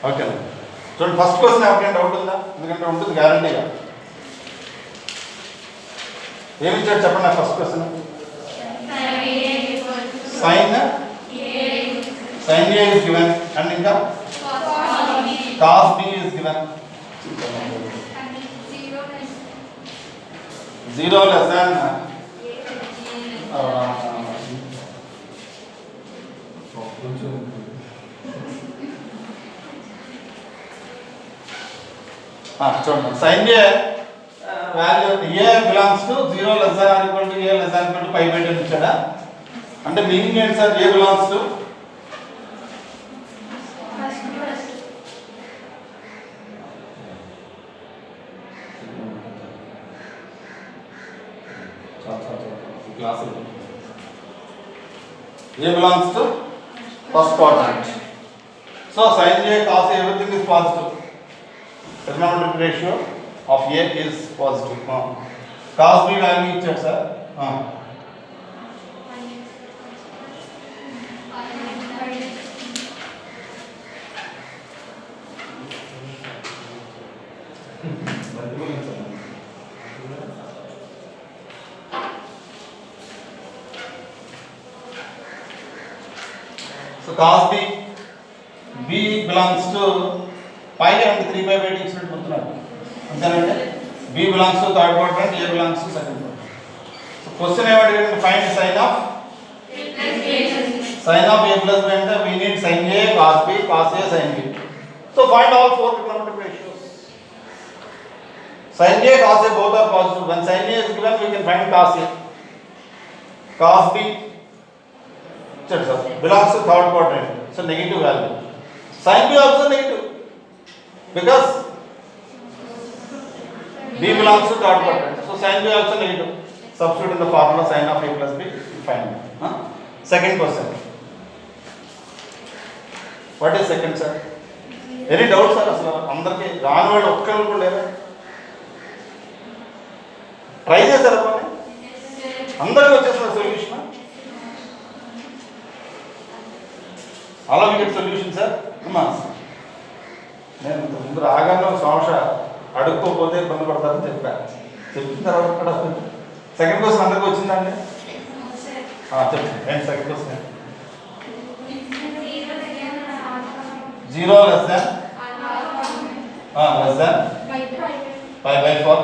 Okay చూడండి first question ఎవరికైనా doubt ఉందా? ఎందుకంటే ఉంటుంది గ్యారంటీగా. ఏమి ఇచ్చాడు చెప్పండి నాకు first question. Sine A is given and ఇంకా cos B is given. 0 less than చూడండి sine A value A belongs to 0 less than or equal to a less than equal to pi by 10 ఇచ్చాడా? అంటే meaning ఏంటి sir? A belongs to A belongs to first quadrant. So sin A cos A everything is positive. Trigonometric ratio of A is positive. Cos B value ichchadu sir. So cos B belongs to pi and 3 pi by 8 ఇచ్చినట్టు గుర్తున్నాడు అంతేనండి. B belongs to third quadrant, A belongs to second quadrant. So question ఏమంటే find sin of A plus B అంటే we need sin A cos B cos A sin B. So find all four trigonometric ratios. Sin A cos A both are positive. When sin A is given we can find cos A. Cos B belongs to third quadrant, so negative value. Sin B also negative because B belongs to third quadrant, so sin B also negative. Substitute in the formula sin of A plus B, find. Second question. What is second sir? Any doubts sir? అసలు అందరికి రాని వాళ్ళు ఒక్కరు కూడా లేరా? Try చేశారా పని? అందరికీ వచ్చేసిన solution. All of you get solution sir? అమ్మా నేను ముందు రాగానే సమస్య అడుక్కోపోతే ఇబ్బంది పడతారని చెప్పాను. చెప్పిన తర్వాత కూడా సెకండ్ క్వశ్చన్ అందరికి వచ్చిందండి? చెప్పండి ఏంటి second question? 0 less than pi by 4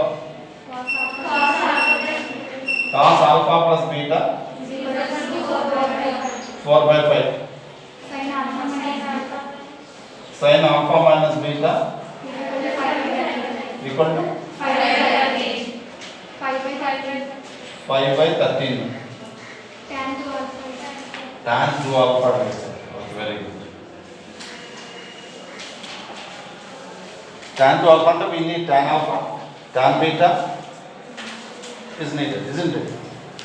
cos alpha plus beta 4 by 5 sin alpha minus beta equal to 5 by 13 tan 2 alpha. Very good. Tan 2 alpha అంటే we need tan alpha, tan beta is needed, isn't it?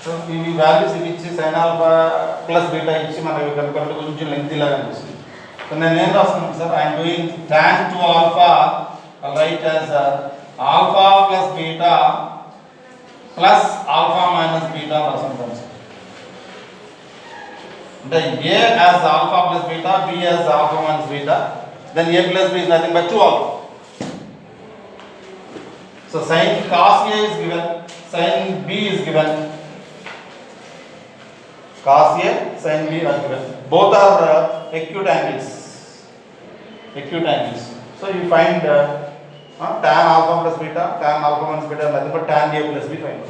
So ఈ values ఇవి ఇచ్చి sin alpha plus beta ఇచ్చి మనకి కనుక కొంచెం lengthy లాగా అనిపిస్తుంది. So నేను ఏం రాస్తున్నాను sir? I am doing tan 2 alpha, I'll write as alpha plus beta plus alpha minus beta రాసుకుంటాను సార్. అంటే A as alpha plus beta, B as alpha minus beta, then A plus B is nothing but 2 alpha. So sin cos A is given, sin B is given, cos A, sin B are given. Both are acute angles. So you find tan alpha plus beta, tan alpha minus beta nothing but tan A plus B find.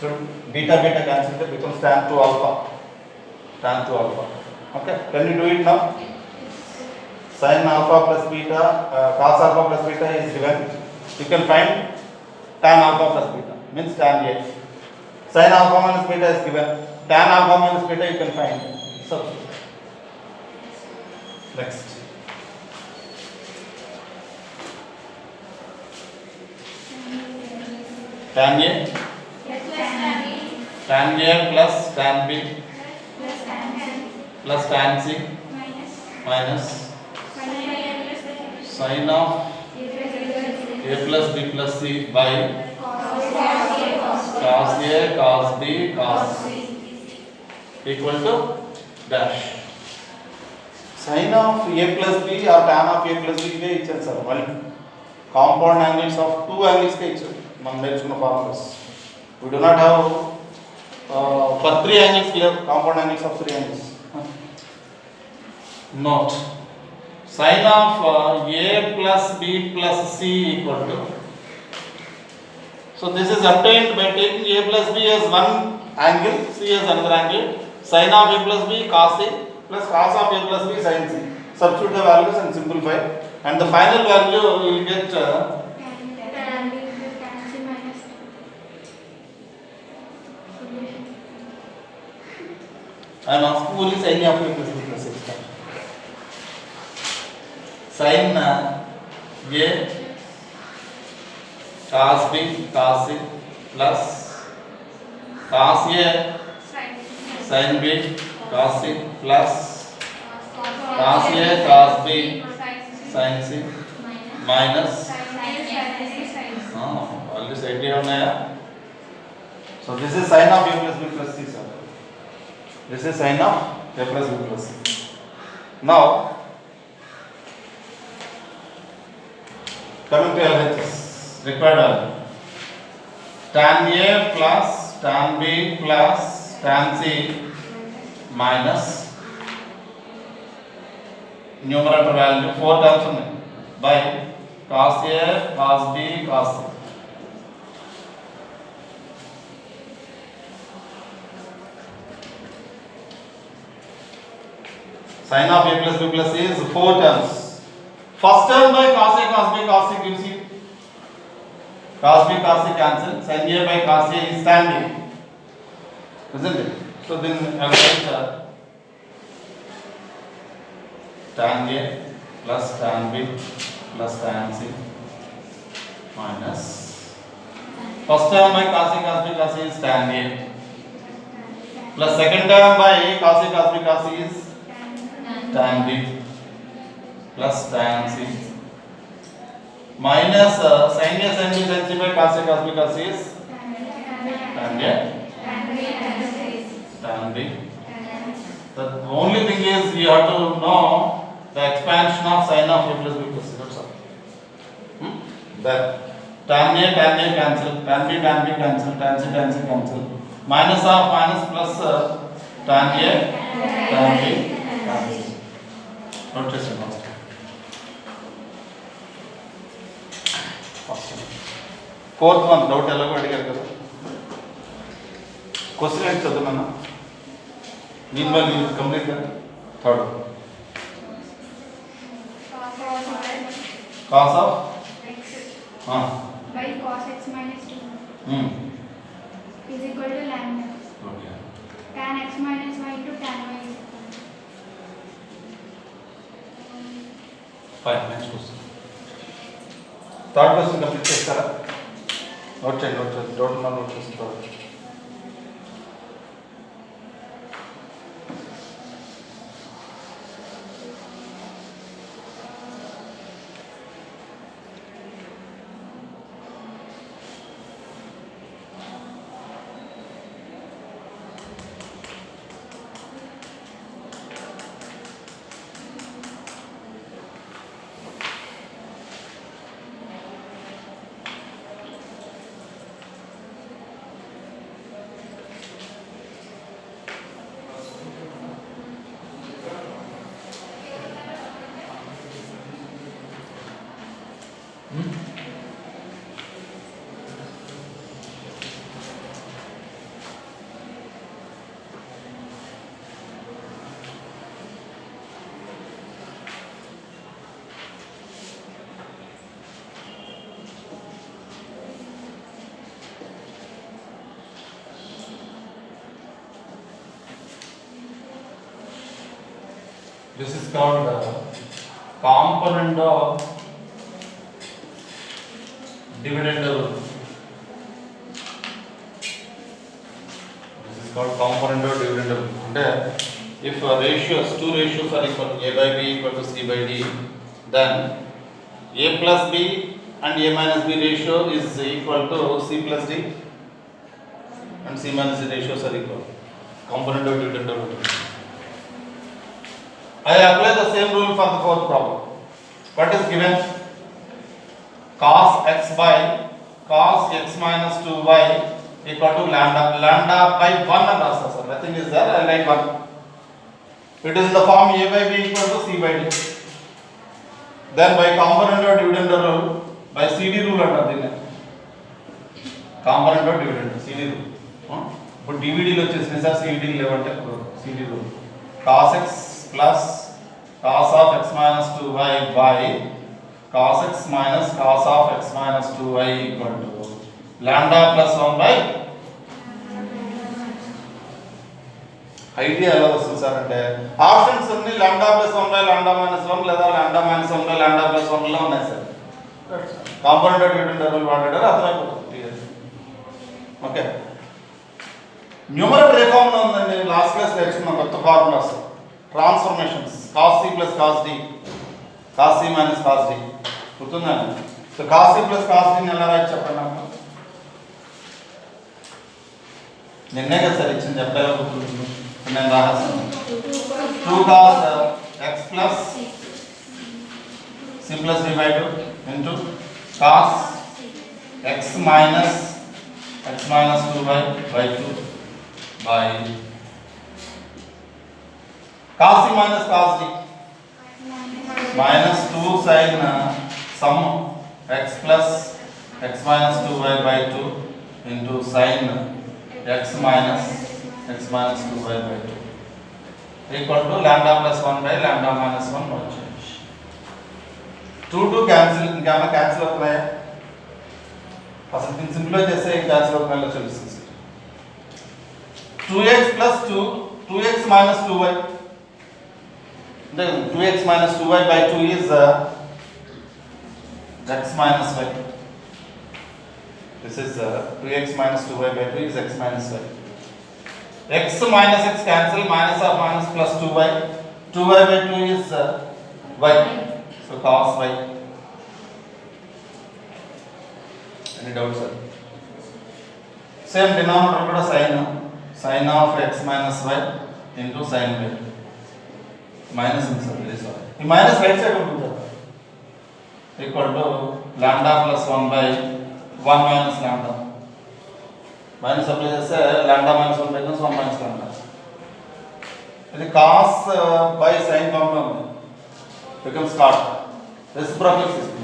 So beta cancel, it becomes tan 2 alpha. Okay, can you do it now? Sin alpha plus beta, cos alpha plus beta is given. You can find tan alpha plus beta, means tan A. Sin alpha minus beta is given. Tan alpha minus beta you can find. So next. Tan A plus tan B plus tan C minus sin of A plus B plus C by cos A cos B cos C equal to dash. Sin of a plus b or tan of a plus b ఇవే ఇచ్చాను sir. మళ్ళీ compound angles of two యాంగిల్స్కే ఇచ్చాడు మనం నేర్చుకున్న formulas. We do not have for three angles clear compound angles of three angles. Note sin of a plus b plus c equal to, so this is obtained by taking a plus b as one angle, c as another angle. Sin of a plus b cos a plus cos of a plus b sin c. Substitute the values and simplify, and the final value you will get I am asking only sin of a plus b plus c. Sin a cos b cos c plus cos a sin b cos c plus cos a cos b sin c minus values idea unnaya. So this is sin of a plus b plus c sir. This is sin of a plus b plus c. Now coming to LHS required value, tan a plus tan b plus tan c minus numerator value 4 terms ఉన్నాయి by cos a cos b cos c. Sin of a plus b plus c is 4 terms. First term by cos a cos b cos c gives you cos b cos c cancel. Sin a by cos a is tan b, isn't it? So then I will write tan a plus tan b plus tan c minus first term by cos a cos b cos c is tan a plus second term by cos a cos b cos c is tan b plus tan c minus sin a sin b sin c by cos a cos b cos c is tan a tan b. The only thing is you have to know the expansion of sin of a plus b plus c. That's all. That tan a cancel, tan b cancel, tan c cancel. Minus of minus plus tan a tan b cancel. Note this one. Fourth one doubt ఎలాగో అడిగారు కదా. Question ఏంటి చదువునా? Meanwhile you complete the third. Cos of x by cos x minus 2 is equal to lambda. Okay. Tan x minus y into tan y is equal to. Fine. Next question. Third question complete చేస్తారా? Note చేయండి doubt ఉన్నా note చేస్తారు. This is called component of dividend rule. This is called component of dividend rule. And if ratios, two ratios are equal, a by b equal to c by d, then a plus b and a minus b ratio is equal to c plus d, and c minus d ratios are equal. Component of dividend rule. I apply the same rule for the fourth problem. What is given? Cos x minus 2y equal to lambda by 1 and also, sir. Nothing is there. I like 1. It is in the form a by b equal to c by d. Then by component or dividend rule, by CD rule under the component or dividend CD rule. But DVD lo chesina sir CD levante CD rule. Cos x plus cos of x minus 2y by cos x minus cos of x minus 2y equal to lambda plus 1 by idea ఎలా వస్తుంది sir అంటే options అన్ని లాండా plus 1 by లాండా minus 1 లేదా లాండా minus 1 by లాండా plus 1 లో ఉన్నాయి sir. Component dividend rule వాడారు అర్థమైపోతుంది. Okay, numeral reform లో ఉందండి. లాస్ట్ క్లాస్ నేర్చుకున్నాం కొత్త formulas, transformations. cos c plus cos d, cos c minus cos d గుర్తుందండి. So cos c plus cos d ని ఎలా రాయొచ్చు చెప్పండి నాకు. నిన్నే కదా సార్ ఇచ్చింది, చెప్పలేదు గుర్తుంది. నేను రాస్తాను 2 cos x plus c plus d by 2 into cos x minus 2 by 2 by cos c minus cos d minus 2 sin sum x plus x minus 2y by 2 into sin x minus 2y by 2 equal to lambda plus 1 by lambda minus 1 no change. 2 cancel, ఇంకా cancel అవుతున్నాయా? అసలు దీన్ని simplify చేస్తే ఏం cancel అవుతున్నాయో తెలుస్తుంది. 2x plus 2x minus 2y, అంటే 2x minus 2y by 2 is x minus y. This is 2x minus 2y by 2 is x minus y. X minus x cancel, minus of minus plus 2y. 2y by 2 is y. So cos y. Any doubts, sir? Same denominator kuda sin of x minus y into sin y. Minus ఉంది sir, ఇది sir. ఈ minus right side ఉంటుంది equal to lambda plus 1 by 1 minus lambda. Minus apply చేస్తే lambda minus 1 by 1 minus lambda. ఇది cos by sin form లో ఉంది. becomes cot. Reciprocal system.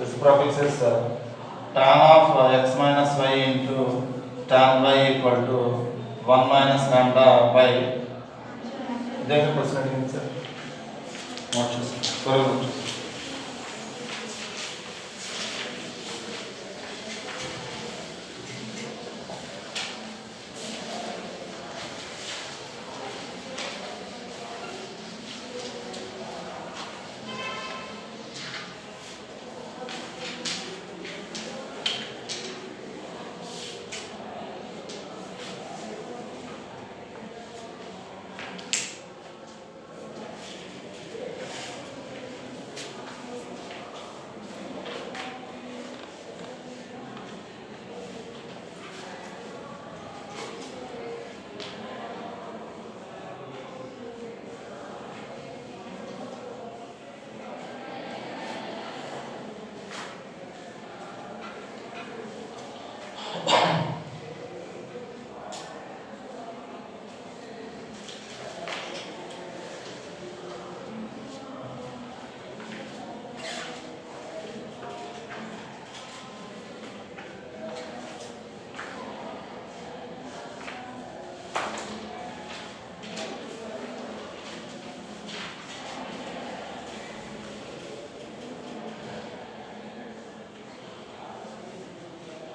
Reciprocal is tan of x minus y into tan y equal to 1 minus lambda by देखो question अडिगिंది sir. Note చేసుకోండి త్వరగా.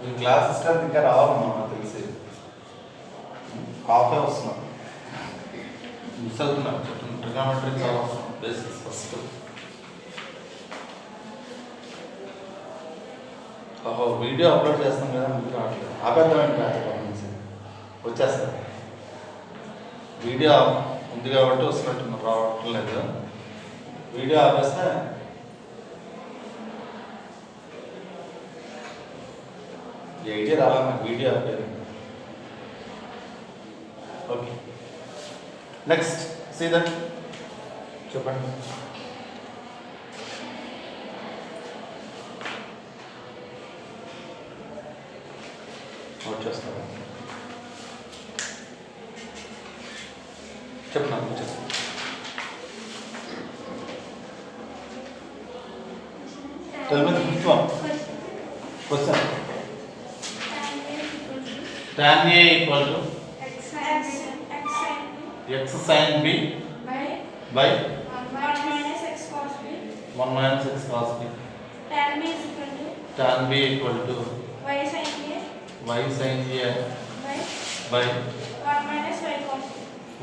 ఈ class strength ఇంకా రావాలమ్మా నాకు తెలిసి. హాఫే వస్తున్నాను, మిస్ అవుతున్నాను. ట్రిగ్నోమెట్రీ చాలా అవసరం, బేసిక్స్ ఫస్ట్. ఓహో, వీడియో అప్లోడ్ చేస్తాం కదా, మీకు రావట్లేదు. ఆపేద్దామండి, వచ్చేస్తారు. వీడియో ఉంది కాబట్టి వస్తున్నట్టు రావట్లేదు. వీడియో ఆపేస్తే ఈ ఐడియా రాలా నాకు, వీడియో ఆపేది. ఓకే, నెక్స్ట్ సీ దట్ చెప్పండి. వచ్చేస్తాను. చెప్పండి. చెప్పండి. Tell me the fifth one. Question. Tan A equal to x sin B by 1 minus x cos b. 1 minus x cos B. Tan b is equal to Tan B equal to y sin a y sin A by by 1 minus y cos b.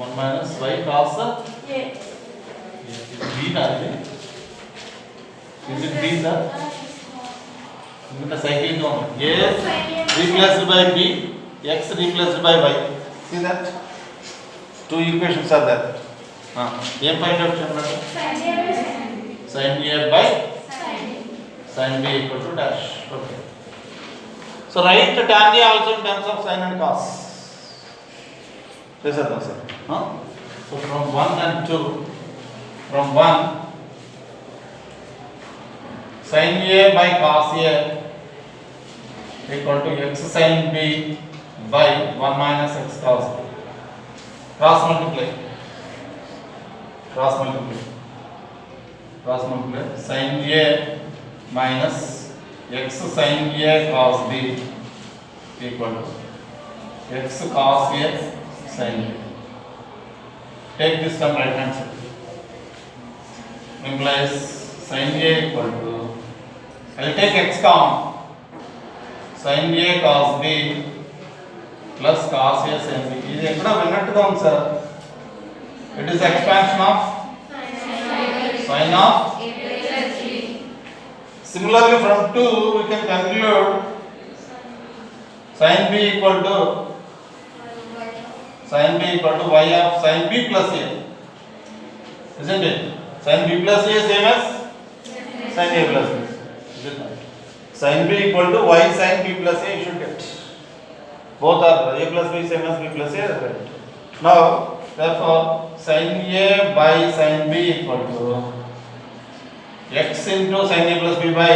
1 minus y cos A. A. Is it B na? Is it B sir? In the cycling one. A replaced by B, x replaced by y. See that? Two equations are there. Em find out channel. Sin a by sin b. Sin A by Sin b. sin B equal to dash. Okay. So write tan A also in terms of sin and cos. Yes or no sir? So from 1 and 2, from 1, sin A by cos A equal to x sin B by 1 minus x cos B. Cross multiply. Sin A minus x sin A cos B equal to x cos A sin B. Take this term right hand side. Implies sin A equal to, I will take x common. Sin A cos B plus cos A sin B. ఇది ఎక్కడ విన్నట్టుగా ఉంది sir. It is expansion of sin of. Similarly from 2 we can conclude sin B equal to y of sin B plus A. Isn't it? Sin B plus A same as sin A plus B. Is it not? Sin B equal to y sin B plus A you should get. Both are A plus B same as B plus A, right? Now therefore sin A by sin B equal to x into sin A plus B by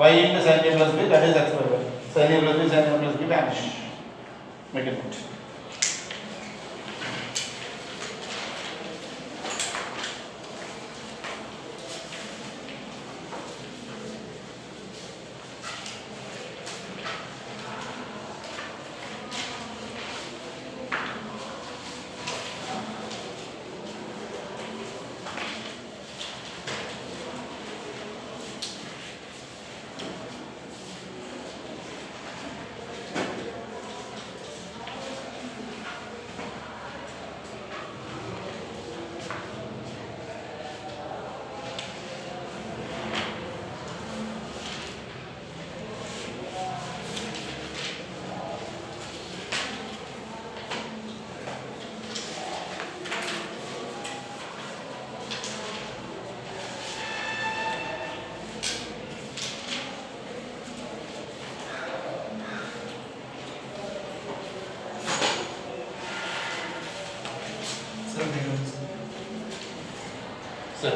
y into sin A plus B, that is x by y. Sin A plus B, sin A plus B vanish. Make it note. Sir.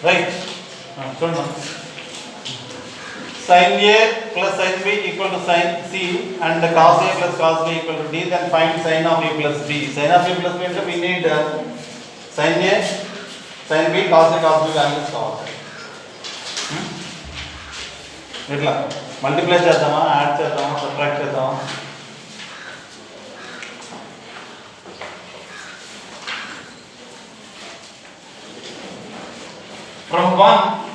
Right. Sin A plus sin B equal to sin C and cos A plus cos B equal to D. Then find sin of A plus B. Sin of A plus B అంటే we need sin A, sin B, cos A, cos B values కావాలి. ఇట్లా multiply చేద్దామా, add చేద్దామా, subtract చేద్దామా? From 1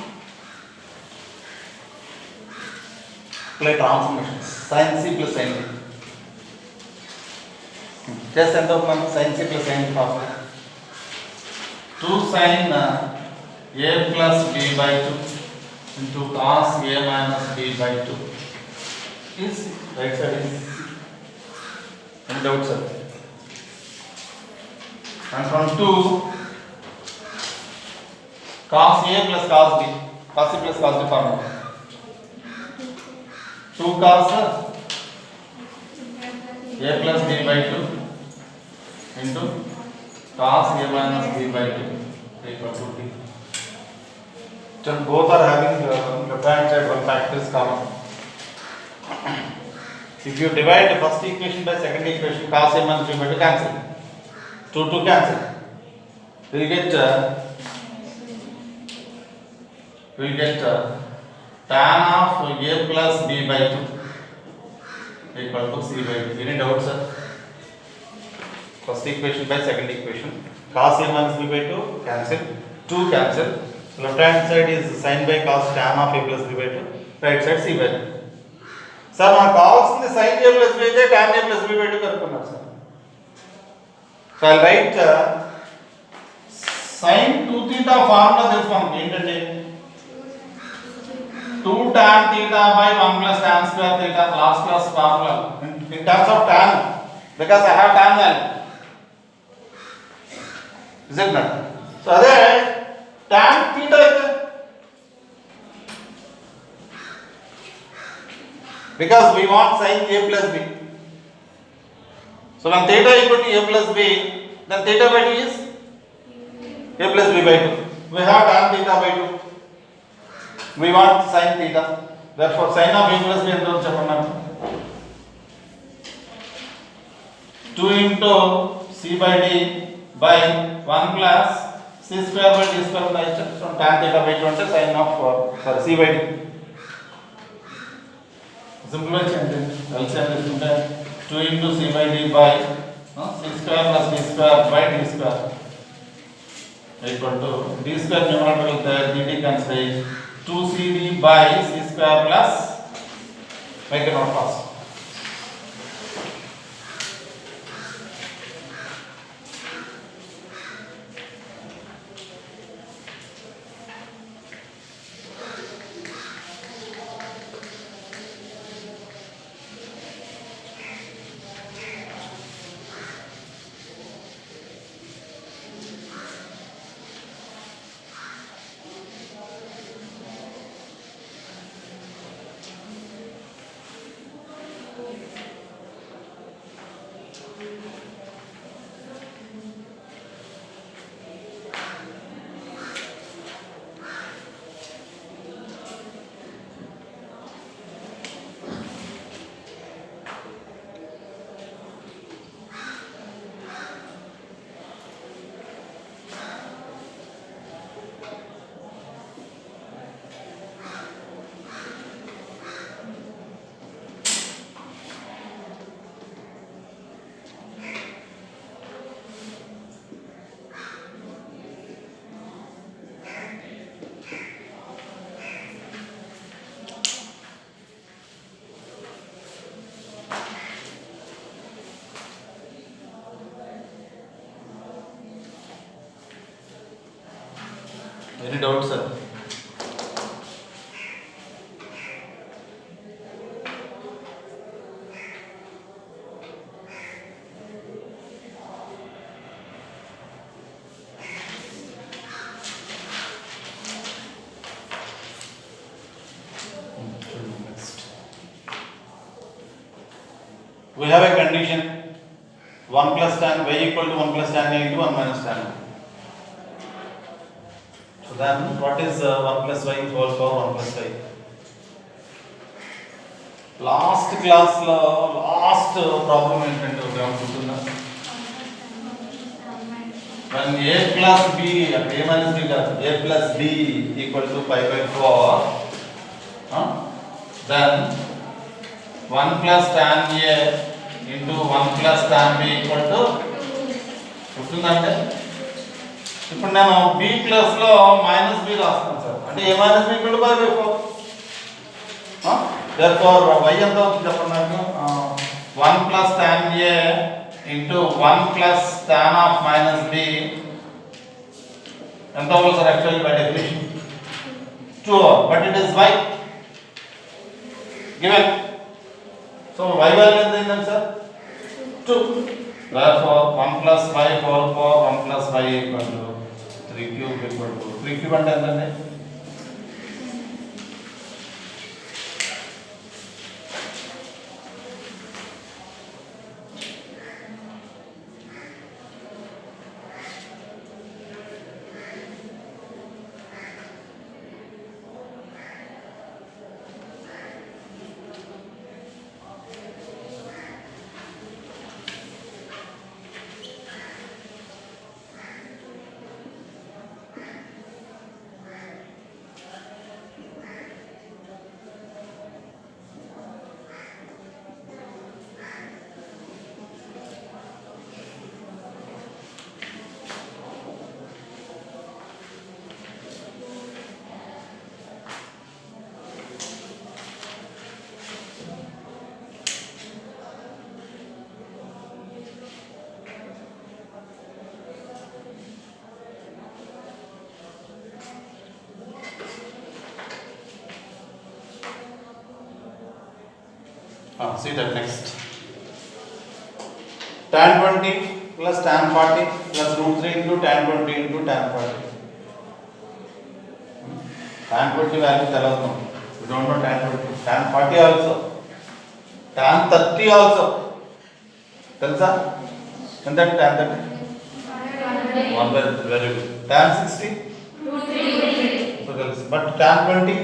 play transformation sin c plus sin d. Just end up sin c plus sin d formula. 2 sin a plus b by 2 into cos a minus b by 2 is right side is c. Any doubts, sir? And from 2 cos a plus cos b, cos a plus cos b formula. 2 cos a plus b by 2 into cos a minus b by 2 equal to d. So both are having left hand side one factor is common. If you divide the first equation by second equation, cos a minus b by 2 cancel. 2 cancel. We'll get tan of a plus b by 2 equal to c by d. Any doubts, sir? First equation by second equation, cos a minus b by 2 cancel, 2 cancel. Left hand side is sin by cos tan of a plus b by 2, right side c by d. Sir, మనకు కావాల్సింది sin a plus b అయితే tan a plus b by 2 కనుక్కున్నారు sir. So I'll write sin 2 theta formula తెలుసు మనకి ఏంటంటే 2 tan theta by 1 plus tan square theta, last class formula in terms of tan, because I have tan value, is it not? So అదే tan theta అయితే, because we want sin a plus b, so when theta equal to a plus b, then theta by 2 is a plus b by 2. We have tan theta by 2. We want sin theta. Therefore, sin of a plus b ఎంత చెప్పండి. 2 into c by d by 1 plus c square by d square by h. So tan theta by 2 అంటే sin of c by d. Simplify చేయండి. LCM తీసుకుంటే 2 into c by d by c square plus d square by d square equal to d square numerator with dt cancel 2cd by c square plus, make it not fast. Any doubts, sir? We have a condition 1 plus tan y equal to 1 plus tan a into 1 minus tan. So then what is 1 plus y whole power 1 plus y? Last class last problem ఏంటంటే ఒక అనుకుంటున్నా, when a plus b a minus b కాదు a plus b equal to pi by 4, then 1 plus tan a into 1 plus tan b equal to ఉంటుందంటే ఇప్పుడు నేను b plus లో minus b రాస్తాను sir. అంటే a minus b equal to buy 4. therefore y ఎంత అవుతుంది చెప్పండి నాకు? 1 plus tan a into 1 plus tan of minus b ఎంత అవ్వాలి sir? Actually by definition 2, but it is y given. So y value ఎంత అయిందండి sir? 2. therefore 1 plus y whole power 1 plus y equal to 3 cube equal to 3 cube అంటే ఎంతండి? See that next. Tan 20 plus tan 40 plus root 3 into tan 20 into tan 40. Tan 20 value tells no. We don't know tan 20. Tan 40 also. Tan 30 also. Tells us? And that tan 30? 1 by very good. Tan 60? So tells. But tan 20?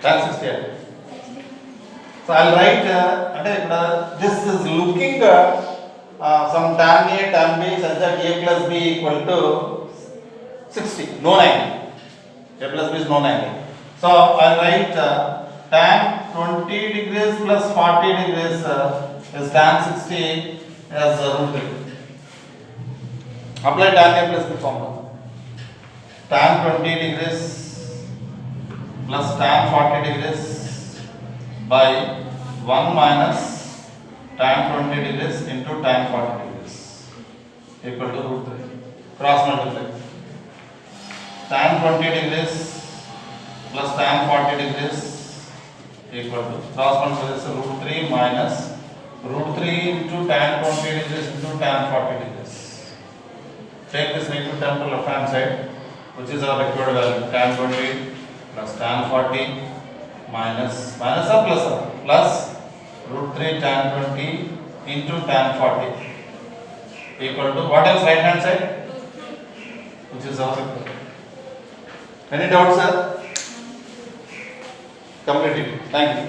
Tan 60. So I'll write this is looking some tan A, tan B such that A plus B equal to 60, known angle. A plus B is known angle. So I'll write tan 20 degrees plus 40 degrees is tan 60 as root 3. Apply tan A plus B formula. Tan 20 degrees plus tan 40 degrees by 1 minus tan 20 degrees into tan 40 degrees equal to root 3. Cross multiply. Tan 20 degrees plus tan 40 degrees equal to cross multiply root 3 minus root 3 into tan 20 degrees into tan 40 degrees. Take this negative term to left hand side, which is our required value. Tan 20 plus tan 40 minus or plus root 3 tan 20 into tan 40 equal to what else? Right hand side, which is our required. Any doubts, sir? Complete it. Thank you.